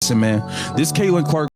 listen, man, this Caitlin Clark.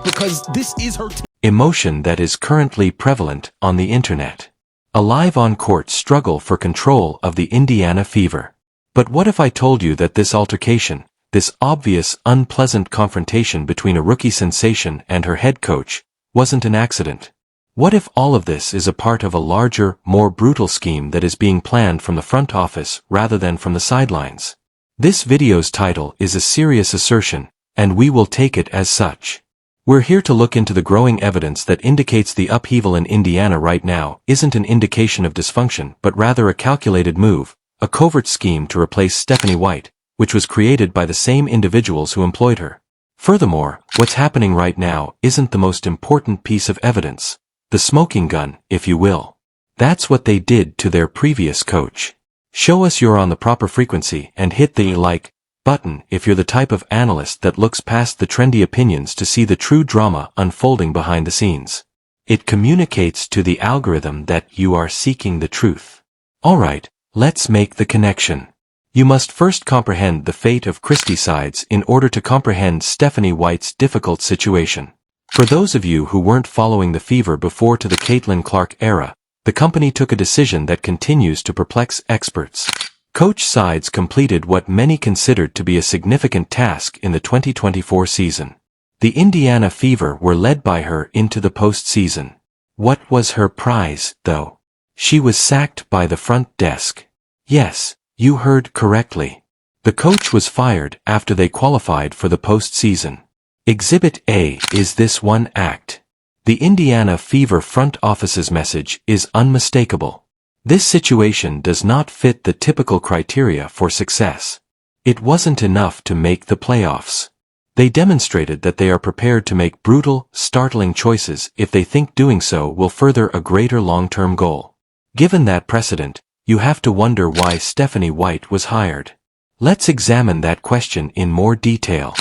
Because this is her emotion that is currently prevalent on the internet. A live on-court struggle for control of the Indiana Fever. But what if I told you that this altercation, this obvious unpleasant confrontation between a rookie sensation and her head coach, wasn't an accident? What if all of this is a part of a larger, more brutal scheme that is being planned from the front office rather than from the sidelines? This video's title is a serious assertion, and we will take it as such. We're here to look into the growing evidence that indicates the upheaval in Indiana right now isn't an indication of dysfunction but rather a calculated move, a covert scheme to replace Stephanie White, which was created by the same individuals who employed her. Furthermore, what's happening right now isn't the most important piece of evidence. The smoking gun, if you will. That's what they did to their previous coach. Show us you're on the proper frequency and hit the like button if you're the type of analyst that looks past the trendy opinions to see the true drama unfolding behind the scenes. It communicates to the algorithm that you are seeking the truth. Alright, let's make the connection. You must first comprehend the fate of Christie sides in order to comprehend Stephanie White's difficult situation. For those of you who weren't following the Fever before to the Caitlin Clark era, the company took a decision that continues to perplex experts. Coach sides completed what many considered to be a significant task in the 2024 season. The Indiana Fever were led by her into the postseason. What was her prize, though? She was sacked by the front desk. Yes, you heard correctly. The coach was fired after they qualified for the postseason. Exhibit A is this one act. The Indiana Fever front office's message is unmistakable. This situation does not fit the typical criteria for success. It wasn't enough to make the playoffs. They demonstrated that they are prepared to make brutal, startling choices if they think doing so will further a greater long-term goal. Given that precedent, you have to wonder why Stephanie White was hired. Let's examine that question in more detail.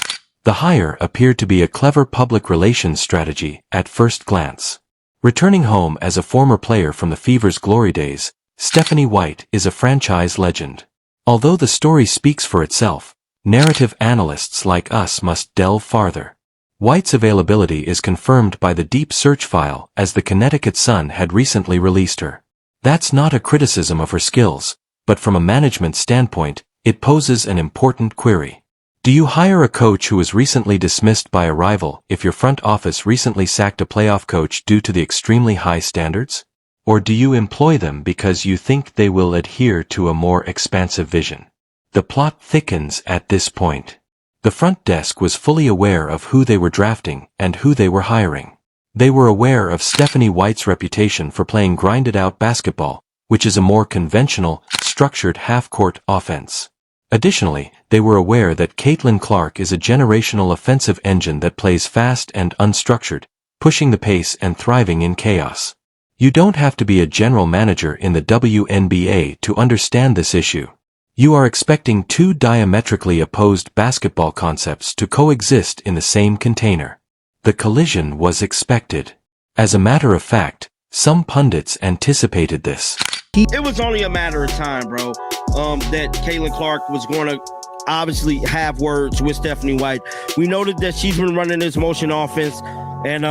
The hire appeared to be a clever public relations strategy at first glance. Returning home as a former player from the Fever's glory days, Stephanie White is a franchise legend. Although the story speaks for itself, narrative analysts like us must delve farther. White's availability is confirmed by the deep search file as the Connecticut Sun had recently released her. That's not a criticism of her skills, but from a management standpoint, it poses an important query. Do you hire a coach who was recently dismissed by a rival if your front office recently sacked a playoff coach due to the extremely high standards? Or do you employ them because you think they will adhere to a more expansive vision? The plot thickens at this point. The front desk was fully aware of who they were drafting and who they were hiring. They were aware of Stephanie White's reputation for playing grinded-out basketball, which is a more conventional, structured half-court offense. Additionally, they were aware that Caitlin Clark is a generational offensive engine that plays fast and unstructured, pushing the pace and thriving in chaos. You don't have to be a general manager in the WNBA to understand this issue. You are expecting two diametrically opposed basketball concepts to coexist in the same container. The collision was expected. As a matter of fact, some pundits anticipated this. It was only a matter of time, bro, that Caitlin Clark was going to obviously have words with Stephanie White. We noted that she's been running this motion offense And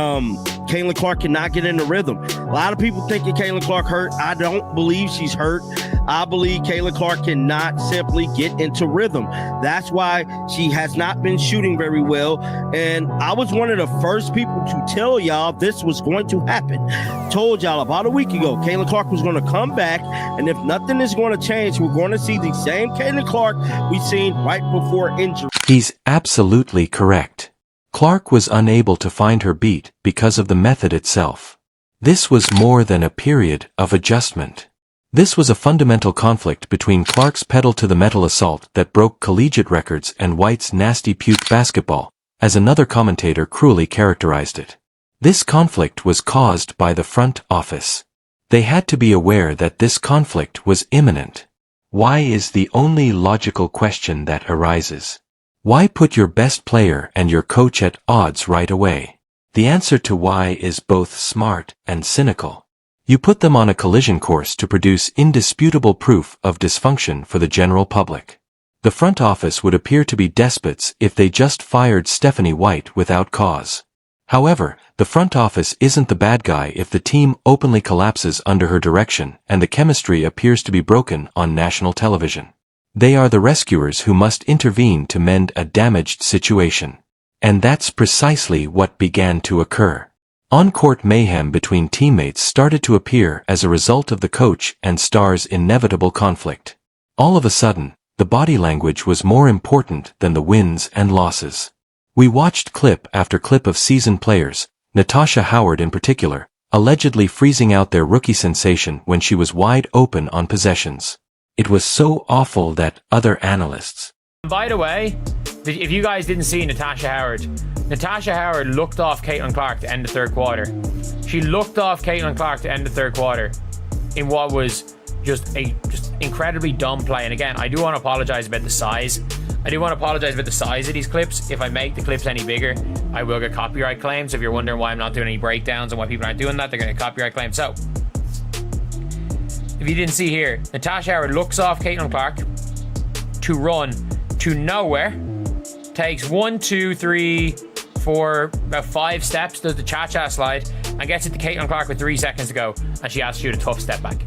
Caitlin Clark cannot get in the rhythm. A lot of people thinking Caitlin Clark hurt. I don't believe she's hurt. I believe Caitlin Clark cannot simply get into rhythm. That's why she has not been shooting very well. And I was one of the first people to tell y'all this was going to happen. Told y'all about a week ago, Caitlin Clark was going to come back. And if nothing is going to change, we're going to see the same Caitlin Clark we've seen right before injury. He's absolutely correct. Clark was unable to find her beat because of the method itself. This was more than a period of adjustment. This was a fundamental conflict between Clark's pedal-to-the-metal assault that broke collegiate records and White's nasty puke basketball, as another commentator cruelly characterized it. This conflict was caused by the front office. They had to be aware that this conflict was imminent. Why is the only logical question that arises. Why put your best player and your coach at odds right away? The answer to why is both smart and cynical. You put them on a collision course to produce indisputable proof of dysfunction for the general public. The front office would appear to be despots if they just fired Stephanie White without cause. However, the front office isn't the bad guy if the team openly collapses under her direction and the chemistry appears to be broken on national television. They are the rescuers who must intervene to mend a damaged situation. And that's precisely what began to occur. On-court mayhem between teammates started to appear as a result of the coach and star's inevitable conflict. All of a sudden, the body language was more important than the wins and losses. We watched clip after clip of seasoned players, Natasha Howard in particular, allegedly freezing out their rookie sensation when she was wide open on possessions. It was so awful that other analysts. By the way, if you guys didn't see Natasha Howard looked off Caitlin Clark to end the third quarter. She looked off Caitlin Clark to end the third quarter in what was just incredibly dumb play. And again, I do want to apologize about the size. I do want to apologize about the size of these clips. If I make the clips any bigger, I will get copyright claims. If you're wondering why I'm not doing any breakdowns and why people aren't doing that, they're going to get copyright claims. So, if you didn't see here, Natasha Howard looks off Caitlin Clark to run to nowhere, takes 1, 2, 3, 4, about 5 steps, does the cha-cha slide, and gets it to Caitlin Clark with 3 seconds to go, and she has to shoot a tough step back.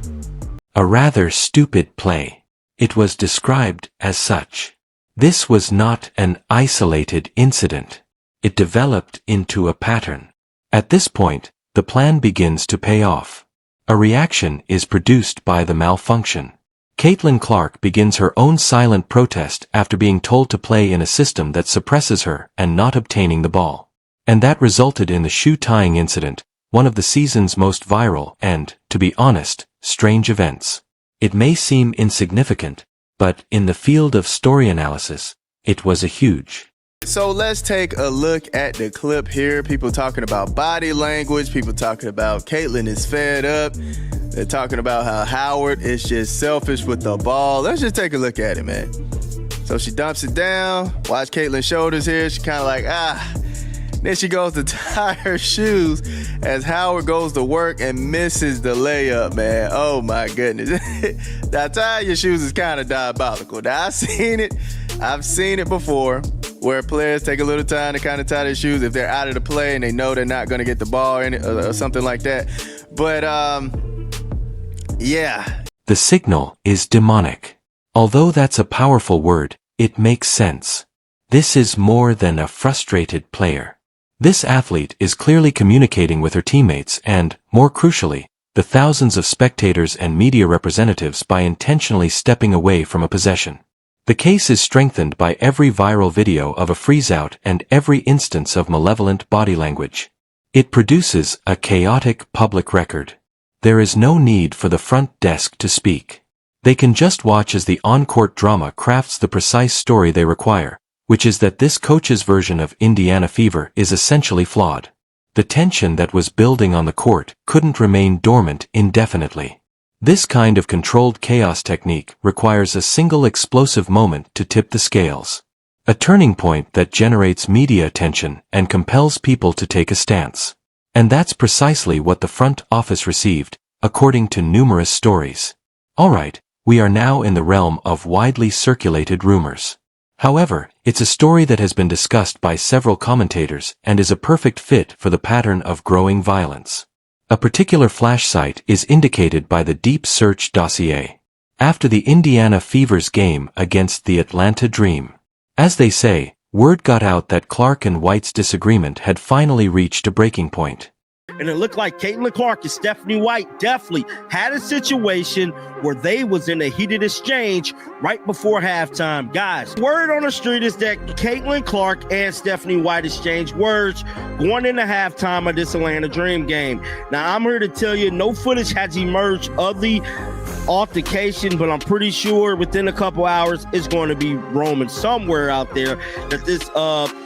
A rather stupid play. It was described as such. This was not an isolated incident. It developed into a pattern. At this point, the plan begins to pay off. A reaction is produced by the malfunction. Caitlin Clark begins her own silent protest after being told to play in a system that suppresses her and not obtaining the ball. And that resulted in the shoe tying incident, one of the season's most viral and, to be honest, strange events. It may seem insignificant, but in the field of story analysis, it was a huge. So let's take a look at the clip here. People talking about body language. People talking about Caitlin is fed up. They're talking about how Howard is just selfish with the ball. Let's just take a look at it, man. So she dumps it down. Watch Caitlin's shoulders here. She kind of like, Then she goes to tie her shoes as Howard goes to work and misses the layup, man. Oh, my goodness. Now, tying your shoes is kind of diabolical. Now, I've seen it before where players take a little time to kind of tie their shoes if they're out of the play and they know they're not going to get the ball in it or something like that. But, yeah. The signal is demonic. Although that's a powerful word, it makes sense. This is more than a frustrated player. This athlete is clearly communicating with her teammates and, more crucially, the thousands of spectators and media representatives by intentionally stepping away from a possession. The case is strengthened by every viral video of a freeze-out and every instance of malevolent body language. It produces a chaotic public record. There is no need for the front desk to speak. They can just watch as the on-court drama crafts the precise story they require, which is that this coach's version of Indiana Fever is essentially flawed. The tension that was building on the court couldn't remain dormant indefinitely. This kind of controlled chaos technique requires a single explosive moment to tip the scales. A turning point that generates media attention and compels people to take a stance. And that's precisely what the front office received, according to numerous stories. Alright, we are now in the realm of widely circulated rumors. However, it's a story that has been discussed by several commentators and is a perfect fit for the pattern of growing violence. A particular flash site is indicated by the Deep Search dossier. After the Indiana Fever's game against the Atlanta Dream. As they say, word got out that Clark and White's disagreement had finally reached a breaking point. And it looked like Caitlin Clark and Stephanie White definitely had a situation where they was in a heated exchange right before halftime. Guys, word on the street is that Caitlin Clark and Stephanie White exchanged words going into halftime of this Atlanta Dream game. Now, I'm here to tell you, no footage has emerged of the altercation, but I'm pretty sure within a couple hours it's going to be roaming somewhere out there that this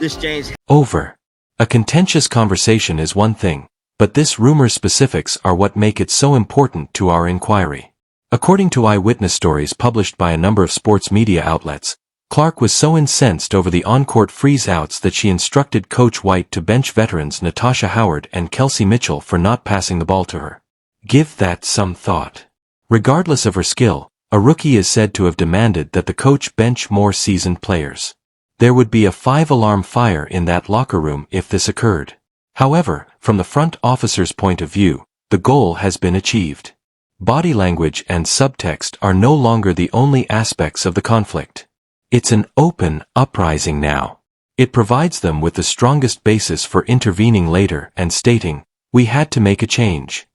exchange over. A contentious conversation is one thing, but this rumor's specifics are what make it so important to our inquiry. According to eyewitness stories published by a number of sports media outlets, Clark was so incensed over the on-court freeze-outs that she instructed Coach White to bench veterans Natasha Howard and Kelsey Mitchell for not passing the ball to her. Give that some thought. Regardless of her skill, a rookie is said to have demanded that the coach bench more seasoned players. There would be a 5-alarm fire in that locker room if this occurred. However, from the front officer's point of view, the goal has been achieved. Body language and subtext are no longer the only aspects of the conflict. It's an open uprising now. It provides them with the strongest basis for intervening later and stating, "We had to make a change."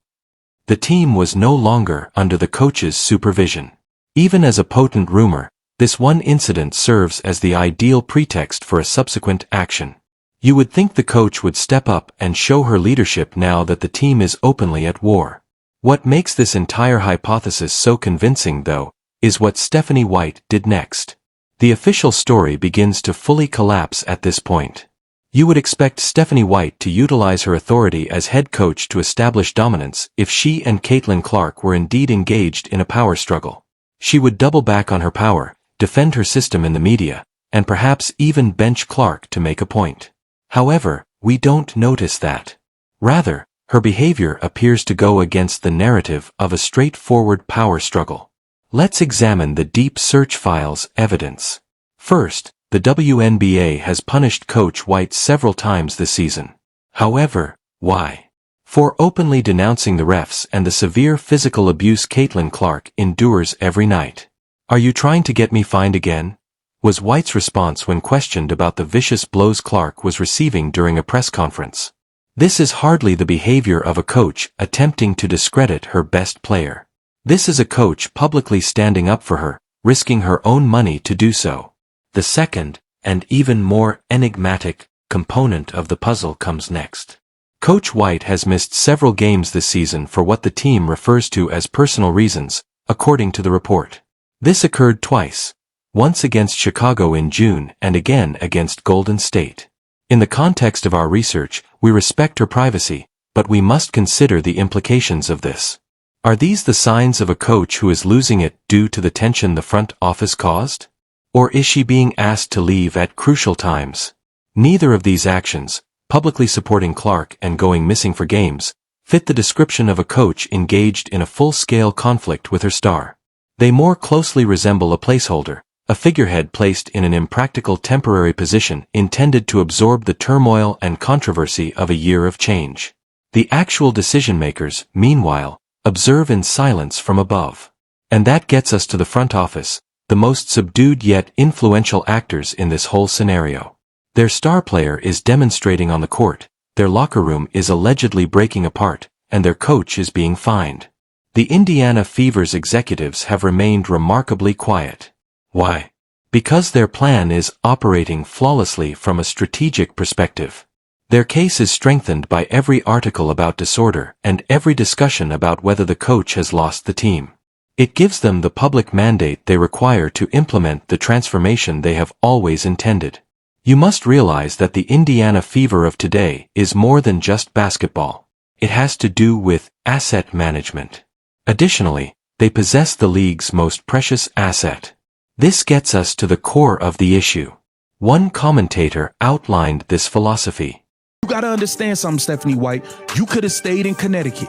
The team was no longer under the coach's supervision. Even as a potent rumor, this one incident serves as the ideal pretext for a subsequent action. You would think the coach would step up and show her leadership now that the team is openly at war. What makes this entire hypothesis so convincing, though, is what Stephanie White did next. The official story begins to fully collapse at this point. You would expect Stephanie White to utilize her authority as head coach to establish dominance if she and Caitlin Clark were indeed engaged in a power struggle. She would double back on her power, defend her system in the media, and perhaps even bench Clark to make a point. However, we don't notice that. Rather, her behavior appears to go against the narrative of a straightforward power struggle. Let's examine the Deep Search file's evidence. First, the WNBA has punished Coach White several times this season. However, why? For openly denouncing the refs and the severe physical abuse Caitlin Clark endures every night. "Are you trying to get me fined again?" was White's response when questioned about the vicious blows Clark was receiving during a press conference. This is hardly the behavior of a coach attempting to discredit her best player. This is a coach publicly standing up for her, risking her own money to do so. The second, and even more enigmatic, component of the puzzle comes next. Coach White has missed several games this season for what the team refers to as personal reasons, according to the report. This occurred twice. Once against Chicago in June and again against Golden State. In the context of our research, we respect her privacy, but we must consider the implications of this. Are these the signs of a coach who is losing it due to the tension the front office caused? Or is she being asked to leave at crucial times? Neither of these actions, publicly supporting Clark and going missing for games, fit the description of a coach engaged in a full-scale conflict with her star. They more closely resemble a placeholder, a figurehead placed in an impractical temporary position intended to absorb the turmoil and controversy of a year of change. The actual decision-makers, meanwhile, observe in silence from above. And that gets us to the front office, the most subdued yet influential actors in this whole scenario. Their star player is demonstrating on the court, their locker room is allegedly breaking apart, and their coach is being fined. The Indiana Fever's executives have remained remarkably quiet. Why? Because their plan is operating flawlessly from a strategic perspective. Their case is strengthened by every article about disorder and every discussion about whether the coach has lost the team. It gives them the public mandate they require to implement the transformation they have always intended. You must realize that the Indiana Fever of today is more than just basketball. It has to do with asset management. Additionally, they possess the league's most precious asset. This gets us to the core of the issue. One commentator outlined this philosophy. You gotta understand something, Stephanie White. You could have stayed in Connecticut.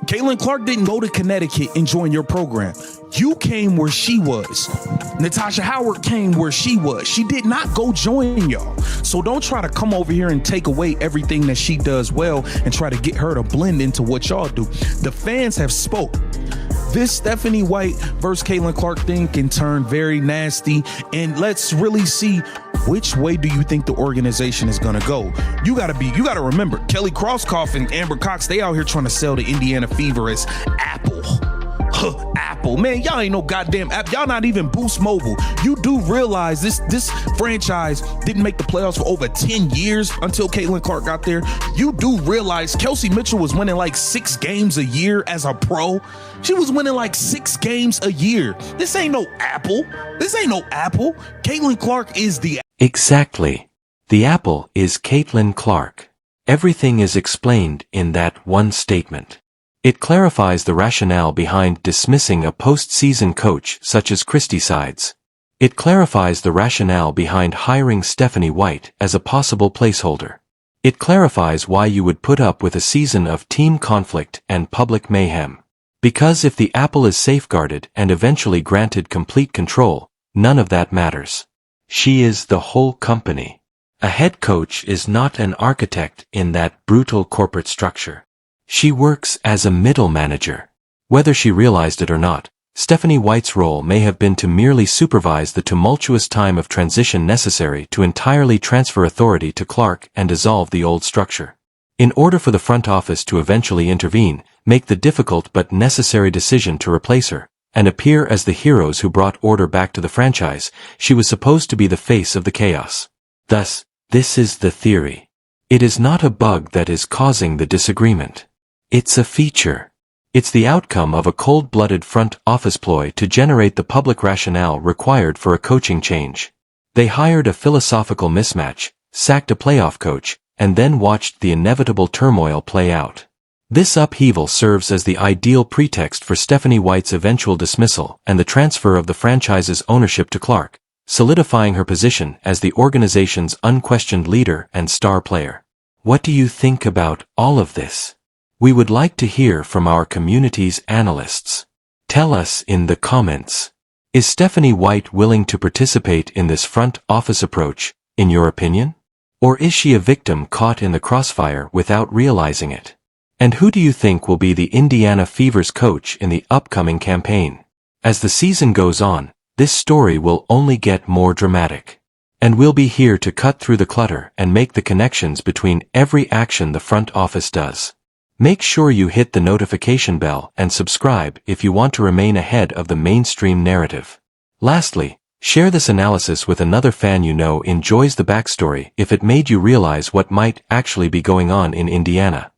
Caitlin Clark didn't go to Connecticut and join your program. You came where she was. Natasha Howard came where she was. She did not go join y'all. So don't try to come over here and take away everything that she does well and try to get her to blend into what y'all do. The fans have spoke. This Stephanie White versus Caitlin Clark thing can turn very nasty, and let's really see which way do you think the organization is gonna go. You gotta remember, Kelly Crosskoff and Amber Cox, they out here trying to sell the Indiana Fever as Apple. Apple, man, y'all ain't no goddamn app. Y'all not even Boost Mobile. You do realize this franchise didn't make the playoffs for over 10 years until Caitlin Clark got there. You do realize Kelsey Mitchell was winning like 6 games a year as a pro. She was winning like 6 games a year. This ain't no Apple. Caitlin Clark is the Exactly. The apple is Caitlin Clark. Everything is explained in that one statement. It clarifies the rationale behind dismissing a postseason coach such as Christie Sides. It clarifies the rationale behind hiring Stephanie White as a possible placeholder. It clarifies why you would put up with a season of team conflict and public mayhem. Because if the apple is safeguarded and eventually granted complete control, none of that matters. She is the whole company. A head coach is not an architect in that brutal corporate structure. She works as a middle manager. Whether she realized it or not, Stephanie White's role may have been to merely supervise the tumultuous time of transition necessary to entirely transfer authority to Clark and dissolve the old structure. In order for the front office to eventually intervene, make the difficult but necessary decision to replace her, and appear as the heroes who brought order back to the franchise, she was supposed to be the face of the chaos. Thus, this is the theory. It is not a bug that is causing the disagreement. It's a feature. It's the outcome of a cold-blooded front office ploy to generate the public rationale required for a coaching change. They hired a philosophical mismatch, sacked a playoff coach, and then watched the inevitable turmoil play out. This upheaval serves as the ideal pretext for Stephanie White's eventual dismissal and the transfer of the franchise's ownership to Clark, solidifying her position as the organization's unquestioned leader and star player. What do you think about all of this? We would like to hear from our community's analysts. Tell us in the comments. Is Stephanie White willing to participate in this front office approach, in your opinion? Or is she a victim caught in the crossfire without realizing it? And who do you think will be the Indiana Fever's coach in the upcoming campaign? As the season goes on, this story will only get more dramatic. And we'll be here to cut through the clutter and make the connections between every action the front office does. Make sure you hit the notification bell and subscribe if you want to remain ahead of the mainstream narrative. Lastly, share this analysis with another fan you know enjoys the backstory if it made you realize what might actually be going on in Indiana.